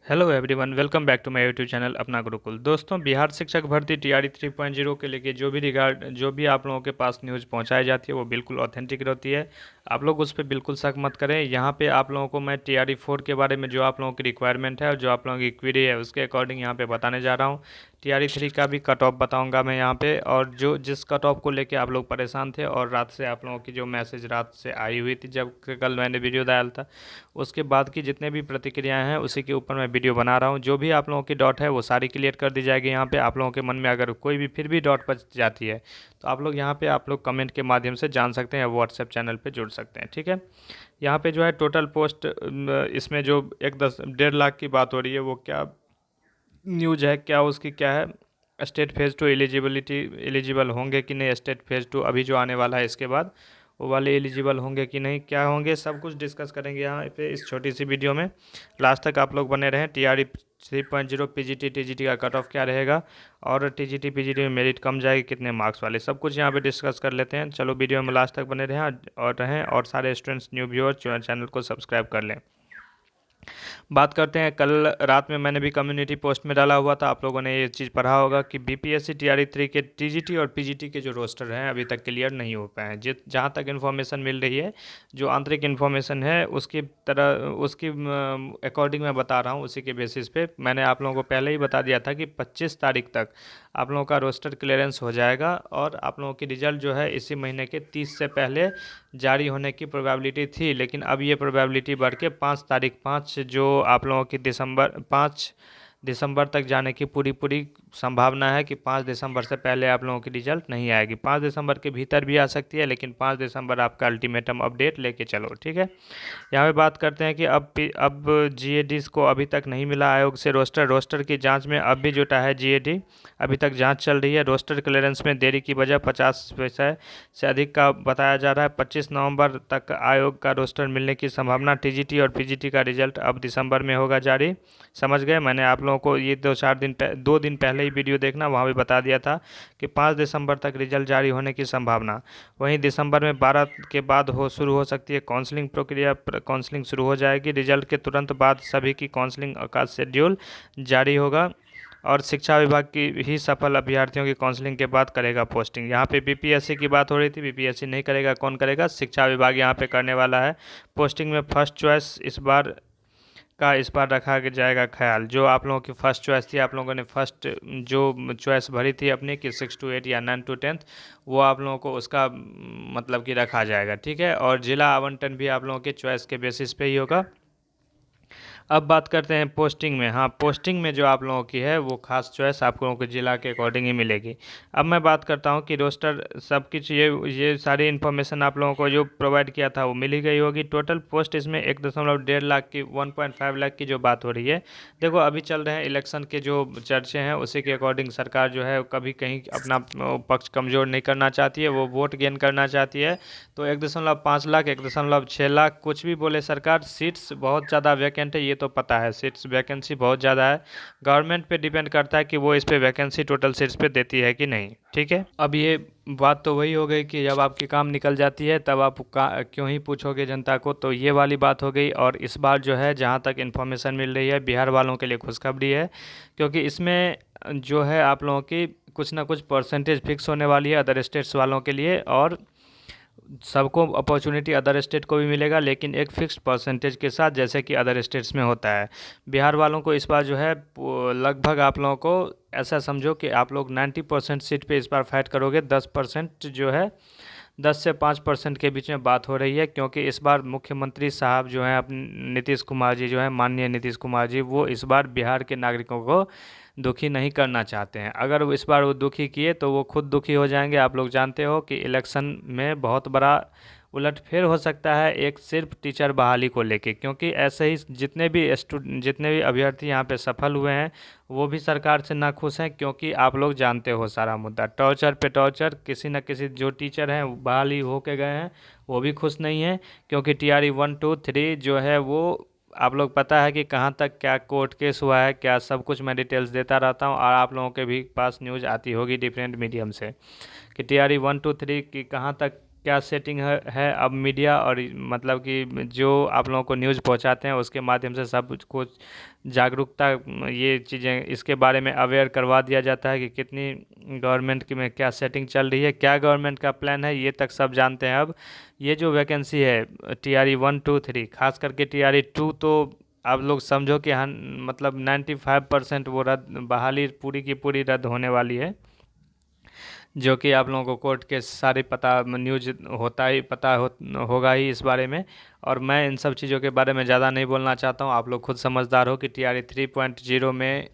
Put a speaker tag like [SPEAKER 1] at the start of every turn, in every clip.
[SPEAKER 1] Hello everyone, welcome back to my YouTube channel Apna Gurukul. दोस्तों, बिहार शिक्षक भर्ती टीआरई 3.0 के लेके जो भी आप लोगों के पास न्यूज़ पहुंचाई जाती है वो बिल्कुल ऑथेंटिक रहती है। आप लोग उस पर बिल्कुल शक मत करें। यहाँ पे आप लोगों को मैं टीआरई 4 के बारे में जो आप लोगों की रिक्वायरमेंट है और जो आप लोगों की क्वेरी है उसके अकॉर्डिंग यहाँ पे बताने जा रहा हूँ। टीआरई 3 का भी कट ऑफ बताऊँगा मैं यहाँ पे, और जो जिस कट ऑफ को लेके आप लोग परेशान थे और रात से आप लोगों की जो मैसेज रात से आई हुई थी जब कल मैंने वीडियो डाला था, उसके बाद की जितने भी प्रतिक्रियाएं हैं उसी के ऊपर मैं वीडियो बना रहा हूं। जो भी आप लोगों की डॉट है वो सारी क्लियर कर दी जाएगी। यहाँ पे आप लोगों के मन में अगर कोई भी फिर भी डॉट बच जाती है तो आप लोग यहाँ पे आप लोग कमेंट के माध्यम से जान सकते हैं, व्हाट्सएप चैनल पे जुड़ सकते हैं। ठीक है, यहाँ पे जो है टोटल पोस्ट, इसमें जो 1.5 लाख की बात हो रही है वो क्या न्यूज है, क्या उसकी क्या है, state phase two eligibility, eligible होंगे कि नहीं, स्टेट फेज़ टू अभी जो आने वाला है इसके बाद वो वाले एलिजिबल होंगे कि नहीं, क्या होंगे, सब कुछ डिस्कस करेंगे यहाँ पे इस छोटी सी वीडियो में। लास्ट तक आप लोग बने रहें। टीआरई 3.0 पीजीटी टीजीटी का कट ऑफ क्या रहेगा और टीजीटी पीजीटी में मेरिट कम जाएगी कितने मार्क्स वाले, सब कुछ यहाँ पे डिस्कस कर लेते हैं। चलो वीडियो में लास्ट तक बने रहें और सारे स्टूडेंट्स न्यू व्यूअर चैनल को सब्सक्राइब कर लें। बात करते हैं, कल रात में मैंने भी कम्युनिटी पोस्ट में डाला हुआ था, आप लोगों ने ये चीज़ पढ़ा होगा कि बीपीएससी टीआरई 3 के टीजीटी और पीजीटी के जो रोस्टर हैं अभी तक क्लियर नहीं हो पाए हैं। जहाँ तक इन्फॉर्मेशन मिल रही है, जो आंतरिक इन्फॉर्मेशन है उसकी अकॉर्डिंग मैं बता रहा हूँ, उसी के बेसिस पे मैंने आप लोगों को पहले ही बता दिया था कि 25 तारीख तक आप लोगों का रोस्टर क्लियरेंस हो जाएगा और आप लोगों की रिजल्ट जो है इसी महीने के 30 से पहले जारी होने की प्रोबेबिलिटी थी। लेकिन अब ये प्रोबेबिलिटी बढ़ के 5 जो आप लोगों की 5 दिसंबर तक जाने की पूरी पूरी संभावना है कि 5 दिसंबर से पहले आप लोगों की रिजल्ट नहीं आएगी। 5 दिसंबर के भीतर भी आ सकती है, लेकिन 5 दिसंबर आपका अल्टीमेटम अपडेट लेके चलो। ठीक है, यहाँ पे बात करते हैं कि अब जीएडीज़ को अभी तक नहीं मिला आयोग से रोस्टर की जांच में अब भी जुटा है जीएडी, अभी तक जांच चल रही है। रोस्टर क्लियरेंस में देरी की वजह 50% से अधिक का बताया जा रहा है। 25 नवंबर तक आयोग का रोस्टर मिलने की संभावना। टीजीटी और पीजीटी का रिजल्ट अब दिसंबर में होगा जारी। समझ गए, मैंने आप लोगों को ये 2 दिन पहले ही वीडियो देखना, वहाँ भी बता दिया था कि 5 दिसंबर तक रिजल्ट जारी होने की संभावना। वहीं दिसंबर में 12 के बाद शुरू हो सकती है काउंसलिंग प्रक्रिया, काउंसलिंग शुरू हो जाएगी। रिजल्ट के तुरंत बाद सभी की काउंसलिंग का शेड्यूल जारी होगा और शिक्षा विभाग की ही सफल अभ्यर्थियों की काउंसलिंग के बाद करेगा पोस्टिंग। यहाँ पे बीपीएससी की बात हो रही थी, बीपीएससी नहीं करेगा, कौन करेगा, शिक्षा विभाग यहाँ पे करने वाला है। पोस्टिंग में फर्स्ट चॉइस इस बार रखा जाएगा ख्याल। जो आप लोगों की फर्स्ट चॉइस थी, आप लोगों ने फर्स्ट जो चॉइस भरी थी अपनी कि 6 to 8 या 9 to 10, वो आप लोगों को उसका मतलब कि रखा जाएगा। ठीक है, और जिला आवंटन भी आप लोगों के चॉइस के बेसिस पे ही होगा। अब बात करते हैं पोस्टिंग में। हाँ, पोस्टिंग में जो आप लोगों की है वो खास चॉइस आप लोगों को जिला के अकॉर्डिंग ही मिलेगी। अब मैं बात करता हूँ कि रोस्टर सब कुछ, ये सारी इन्फॉर्मेशन आप लोगों को जो प्रोवाइड किया था वो मिल ही गई होगी। टोटल पोस्ट इसमें 1.1.5 लाख की, 1.5 लाख की जो बात हो रही है। देखो, अभी चल रहे हैं इलेक्शन के जो चर्चे हैं, उसी के अकॉर्डिंग सरकार जो है कभी कहीं अपना पक्ष कमज़ोर नहीं करना चाहती है, वो वोट गेन करना चाहती है। तो 1.5 लाख, 1.6 लाख, कुछ भी बोले सरकार, सीट्स बहुत ज़्यादा वैकेंट है, ये तो पता है, सीट्स वैकेंसी बहुत ज़्यादा है। गवर्नमेंट पे डिपेंड करता है कि वो इस पे वैकेंसी टोटल सीट्स पे देती है कि नहीं। ठीक है, अब ये बात तो वही हो गई कि जब आपकी काम निकल जाती है तब आप क्यों ही पूछोगे जनता को, तो ये वाली बात हो गई। और इस बार जो है, जहाँ तक इन्फॉर्मेशन मिल रही है, बिहार वालों के लिए खुशखबरी है, क्योंकि इसमें जो है आप लोगों की कुछ ना कुछ परसेंटेज फिक्स होने वाली है अदर स्टेट्स वालों के लिए, और सबको अपॉर्चुनिटी अदर स्टेट को भी मिलेगा, लेकिन एक फिक्स्ड परसेंटेज के साथ, जैसे कि अदर स्टेट्स में होता है। बिहार वालों को इस बार जो है लगभग आप लोगों को ऐसा समझो कि आप लोग 90% सीट पे इस बार फाइट करोगे। 10% जो है, 10 से 5% के बीच में बात हो रही है, क्योंकि इस बार मुख्यमंत्री साहब जो हैं अपने नीतीश कुमार जी जो हैं, माननीय नीतीश कुमार जी, वो इस बार बिहार के नागरिकों को दुखी नहीं करना चाहते हैं। अगर वो इस बार वो दुखी किए तो वो खुद दुखी हो जाएंगे। आप लोग जानते हो कि इलेक्शन में बहुत बड़ा उलटफेर हो सकता है, एक सिर्फ टीचर बहाली को लेके, क्योंकि ऐसे ही जितने भी अभ्यर्थी यहाँ पे सफल हुए हैं वो भी सरकार से नाखुश हैं, क्योंकि आप लोग जानते हो सारा मुद्दा, टॉर्चर पे टॉर्चर। किसी न किसी जो टीचर हैं बहाली होके गए हैं वो भी खुश नहीं हैं, क्योंकि टीआरई 1, 2, 3 जो है वो आप लोग पता है कि कहाँ तक क्या कोर्ट केस हुआ है, क्या सब कुछ मैं डिटेल्स देता रहता हूँ, और आप लोगों के भी पास न्यूज़ आती होगी डिफरेंट मीडियम से कि टीआरई 1, 2, 3 की कहाँ तक क्या सेटिंग है अब मीडिया और मतलब कि जो आप लोगों को न्यूज़ पहुंचाते हैं उसके माध्यम से सब कुछ जागरूकता, ये चीज़ें इसके बारे में अवेयर करवा दिया जाता है कि कितनी गवर्नमेंट की में क्या सेटिंग चल रही है, क्या गवर्नमेंट का प्लान है, ये तक सब जानते हैं अब। ये जो वैकेंसी है TRE 1, 2, 3, खास करके TRE 2, तो आप लोग समझो कि मतलब 95% वो रद्द, बहाली पूरी की पूरी रद्द होने वाली है, जो कि आप लोगों को कोर्ट के सारी पता न्यूज होता ही पता होगा ही इस बारे में। और मैं इन सब चीज़ों के बारे में ज़्यादा नहीं बोलना चाहता हूँ, आप लोग खुद समझदार हो कि TRE 3.0 में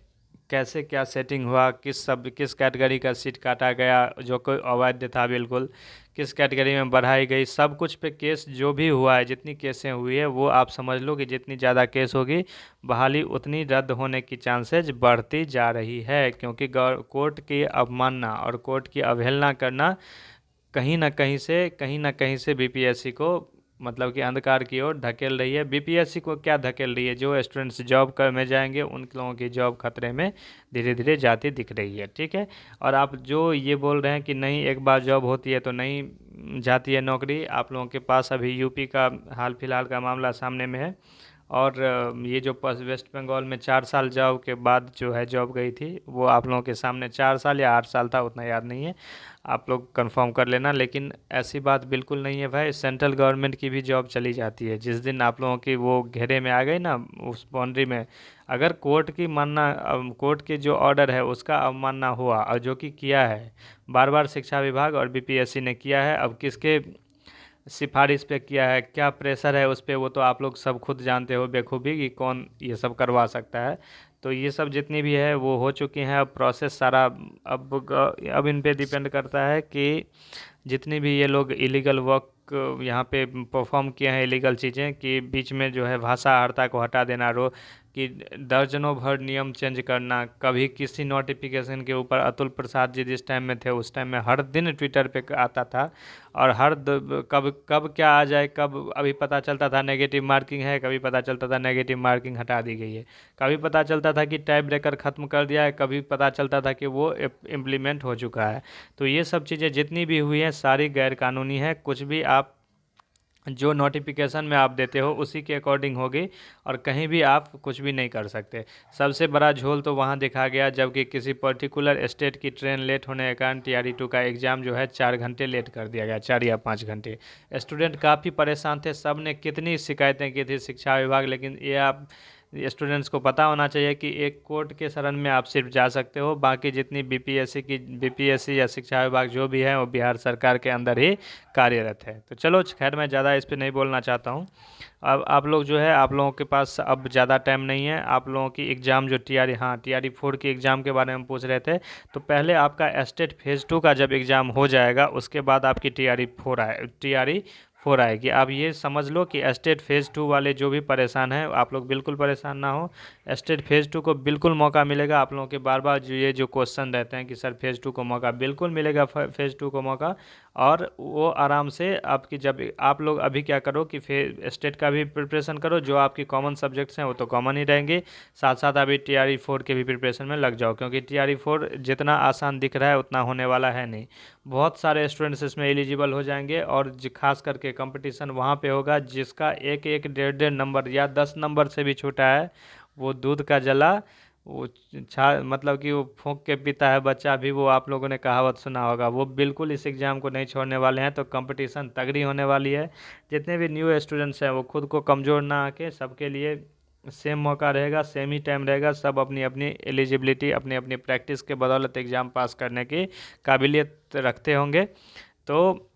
[SPEAKER 1] कैसे क्या सेटिंग हुआ, किस कैटेगरी का सीट काटा गया जो कोई अवैध था बिल्कुल, किस कैटेगरी में बढ़ाई गई, सब कुछ पे केस जो भी हुआ है, जितनी केसें हुई है वो आप समझ लो कि जितनी ज़्यादा केस होगी बहाली उतनी रद्द होने की चांसेज बढ़ती जा रही है, क्योंकि कोर्ट की अवमानना और कोर्ट की अवहेलना करना कहीं ना कहीं से BPSC को मतलब कि अंधकार की ओर धकेल रही है। BPSC को क्या धकेल रही है, जो स्टूडेंट्स जॉब कर में जाएंगे उन लोगों की जॉब खतरे में धीरे धीरे जाती दिख रही है, ठीक है। और आप जो ये बोल रहे हैं कि नहीं एक बार जॉब होती है तो नहीं जाती है नौकरी, आप लोगों के पास अभी यूपी का हाल फिलहाल का मामला सामने में है। और ये जो वेस्ट बंगाल में 4 साल जॉब के बाद जो है जॉब गई थी, वो आप लोगों के सामने 4 साल या 8 साल था, उतना याद नहीं है, आप लोग कंफर्म कर लेना। लेकिन ऐसी बात बिल्कुल नहीं है भाई, सेंट्रल गवर्नमेंट की भी जॉब चली जाती है। जिस दिन आप लोगों की वो घेरे में आ गई ना, उस बाउंड्री में, अगर कोर्ट की जो ऑर्डर है उसका अवमानना हुआ, और जो कि किया है बार बार शिक्षा विभाग और BPSC ने किया है, अब किसके सिफारिश पे किया है, क्या प्रेशर है उस पर, वो तो आप लोग सब खुद जानते हो बेखूबी कि कौन ये सब करवा सकता है। तो ये सब जितनी भी है वो हो चुकी हैं, अब प्रोसेस सारा अब इन पे डिपेंड करता है कि जितनी भी ये लोग इलीगल वर्क यहाँ पे परफॉर्म किए हैं, इलीगल चीज़ें, कि बीच में जो है भाषाहरता को हटा देना, कि दर्जनों भर नियम चेंज करना, कभी किसी नोटिफिकेशन के ऊपर अतुल प्रसाद जी जिस टाइम में थे उस टाइम में हर दिन ट्विटर पे आता था, और कब कब क्या आ जाए, कब अभी पता चलता था नेगेटिव मार्किंग है, कभी पता चलता था नेगेटिव मार्किंग हटा दी गई है, कभी पता चलता था कि टाइप ब्रेकर ख़त्म कर दिया है, कभी पता चलता था कि वो इम्प्लीमेंट हो चुका है। तो ये सब चीज़ें जितनी भी हुई हैं सारी गैर कानूनी है, कुछ भी आप जो नोटिफिकेशन में आप देते हो उसी के अकॉर्डिंग होगी, और कहीं भी आप कुछ भी नहीं कर सकते। सबसे बड़ा झोल तो वहाँ देखा गया जबकि किसी पर्टिकुलर स्टेट की ट्रेन लेट होने के कारण TRE 2 का एग्ज़ाम जो है 4 घंटे लेट कर दिया गया, 4 या 5 घंटे। स्टूडेंट काफ़ी परेशान थे, सब ने कितनी शिकायतें की थी शिक्षा विभाग, लेकिन ये आप स्टूडेंट्स को पता होना चाहिए कि एक कोर्ट के शरण में आप सिर्फ जा सकते हो, बाकी जितनी BPSC या शिक्षा विभाग जो भी है वो बिहार सरकार के अंदर ही कार्यरत है। तो चलो खैर, मैं ज़्यादा इस पर नहीं बोलना चाहता हूँ। अब आप लोग जो है, आप लोगों के पास अब ज़्यादा टाइम नहीं है, आप लोगों की एग्ज़ाम जो TRE 4 की एग्ज़ाम के बारे में पूछ रहे थे, तो पहले आपका स्टेट फेज़ 2 का जब एग्ज़ाम हो जाएगा उसके बाद आपकी TRE 4 आएगी। आप ये समझ लो कि स्टेट फेज़ 2 वाले जो भी परेशान हैं आप लोग बिल्कुल परेशान ना हो, स्टेट फेज़ 2 को बिल्कुल मौका मिलेगा। आप लोगों के बार बार जो क्वेश्चन रहते हैं कि सर फेज़ 2 को मौका, बिल्कुल मिलेगा फेज़ 2 को मौका, और वो आराम से आपकी, जब आप लोग अभी क्या करो कि स्टेट का भी प्रिपरेशन करो, जो आपकी कॉमन सब्जेक्ट्स हैं वो तो कॉमन ही रहेंगे, साथ साथ अभी TRE 4 के भी प्रिपरेशन में लग जाओ, क्योंकि TRE 4 जितना आसान दिख रहा है उतना होने वाला है नहीं। बहुत सारे स्टूडेंट्स इसमें एलिजिबल हो जाएंगे, और खास करके कंपटीशन वहाँ पे होगा जिसका एक एक डेढ़ डेढ़ नंबर या 10 नंबर से भी छोटा है, वो दूध का जला, वो मतलब कि वो फूंक के पीता है बच्चा भी, वो आप लोगों ने कहावत सुना होगा, वो बिल्कुल इस एग्ज़ाम को नहीं छोड़ने वाले हैं। तो कंपटीशन तगड़ी होने वाली है, जितने भी न्यू स्टूडेंट्स हैं वो खुद को कमज़ोर ना आके, सबके लिए सेम मौका रहेगा, सेम ही टाइम रहेगा, सब अपनी अपनी एलिजिबिलिटी, अपनी अपनी प्रैक्टिस के बदौलत एग्ज़ाम पास करने की काबिलियत रखते होंगे। तो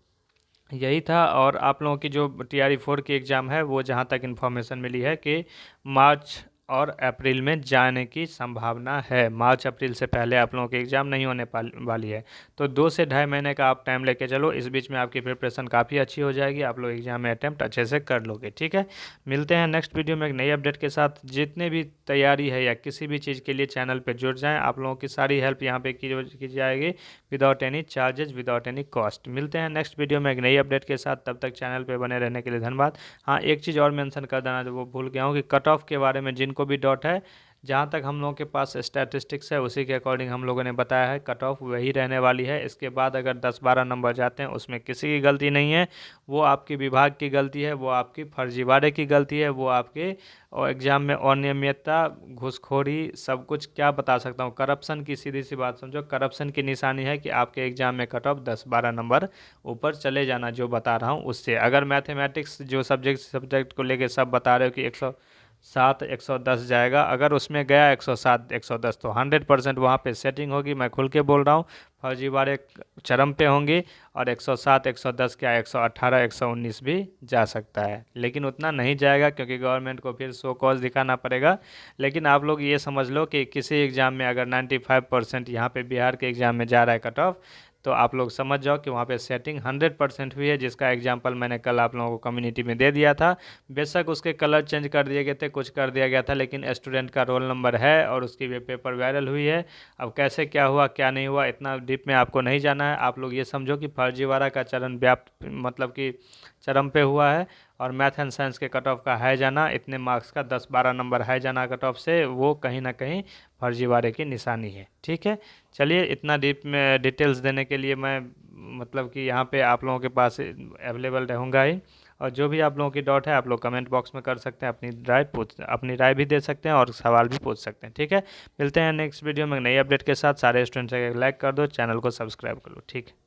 [SPEAKER 1] यही था। और आप लोगों की जो TRE 4 की एग्ज़ाम है वो जहाँ तक इन्फॉर्मेशन मिली है कि मार्च और अप्रैल में जाने की संभावना है, मार्च अप्रैल से पहले आप लोगों की एग्ज़ाम नहीं होने वाली है। तो 2 से ढाई महीने का आप टाइम लेके चलो, इस बीच में आपकी प्रिपरेशन काफ़ी अच्छी हो जाएगी, आप लोग एग्ज़ाम में अटैम्प्ट अच्छे से कर लोगे, ठीक है। मिलते हैं नेक्स्ट वीडियो में एक नई अपडेट के साथ। जितने भी तैयारी है या किसी भी चीज़ के लिए चैनल पर जुड़ जाएँ, आप लोगों की सारी हेल्प यहाँ पर की जाएगी without any charges, without any cost. मिलते हैं नेक्स्ट वीडियो में एक नई अपडेट के साथ, तब तक चैनल पे बने रहने के लिए धन्यवाद। हाँ, एक चीज़ और मेंशन कर देना जो वो भूल गया हूँ कि कट ऑफ के बारे में जिनको भी डाउट है, जहाँ तक हम लोगों के पास स्टैटिस्टिक्स है उसी के अकॉर्डिंग हम लोगों ने बताया है, कट ऑफ वही रहने वाली है। इसके बाद अगर 10-12 नंबर जाते हैं उसमें किसी की गलती नहीं है, वो आपकी विभाग की गलती है, वो आपकी फर्जीवाड़े की गलती है, वो आपके और एग्ज़ाम में अनियमितता, घूसखोरी, सब कुछ क्या बता सकता हूँ, करप्शन की सीधी सी बात समझो, करप्शन की निशानी है कि आपके एग्ज़ाम में कट ऑफ 10-12 नंबर ऊपर चले जाना, जो बता रहा हूँ उससे। अगर मैथमेटिक्स जो सब्जेक्ट को लेके सब बता रहे हो कि 107 110 जाएगा, अगर उसमें गया 107 110 तो 100% वहाँ पे सेटिंग होगी, मैं खुल के बोल रहा हूँ। फर्जीवाड़े चरम पे होंगे और 107 110 क्या 118 119 भी जा सकता है, लेकिन उतना नहीं जाएगा क्योंकि गवर्नमेंट को फिर शो कॉज दिखाना पड़ेगा। लेकिन आप लोग ये समझ लो कि किसी एग्ज़ाम में अगर 95% यहाँ पे बिहार के एग्ज़ाम में जा रहा है कट ऑफ, तो आप लोग समझ जाओ कि वहाँ पे सेटिंग 100% हुई है, जिसका एग्जांपल मैंने कल आप लोगों को कम्युनिटी में दे दिया था। बेशक उसके कलर चेंज कर दिए गए थे, कुछ कर दिया गया था, लेकिन स्टूडेंट का रोल नंबर है और उसकी वे पेपर वायरल हुई है। अब कैसे क्या हुआ क्या नहीं हुआ इतना डीप में आपको नहीं जाना है। आप लोग ये समझो कि फर्जीवाड़ा का चरण व्याप्त मतलब कि चरम पे हुआ है, और मैथ एंड साइंस के कट ऑफ का हाई जाना, इतने मार्क्स का 10-12 नंबर हाई जाना कट ऑफ से, वो कहीं ना कहीं फर्जीवाड़े की निशानी है। ठीक है, चलिए इतना डीप में डिटेल्स देने के लिए मैं मतलब कि यहाँ पे आप लोगों के पास अवेलेबल रहूँगा ही। और जो भी आप लोगों की डाउट है आप लोग कमेंट बॉक्स में कर सकते हैं, अपनी राय भी दे सकते हैं और सवाल भी पूछ सकते हैं। ठीक है, मिलते हैं नेक्स्ट वीडियो में नई अपडेट के साथ। सारे स्टूडेंट्स लाइक कर दो, चैनल को सब्सक्राइब कर लो। ठीक है।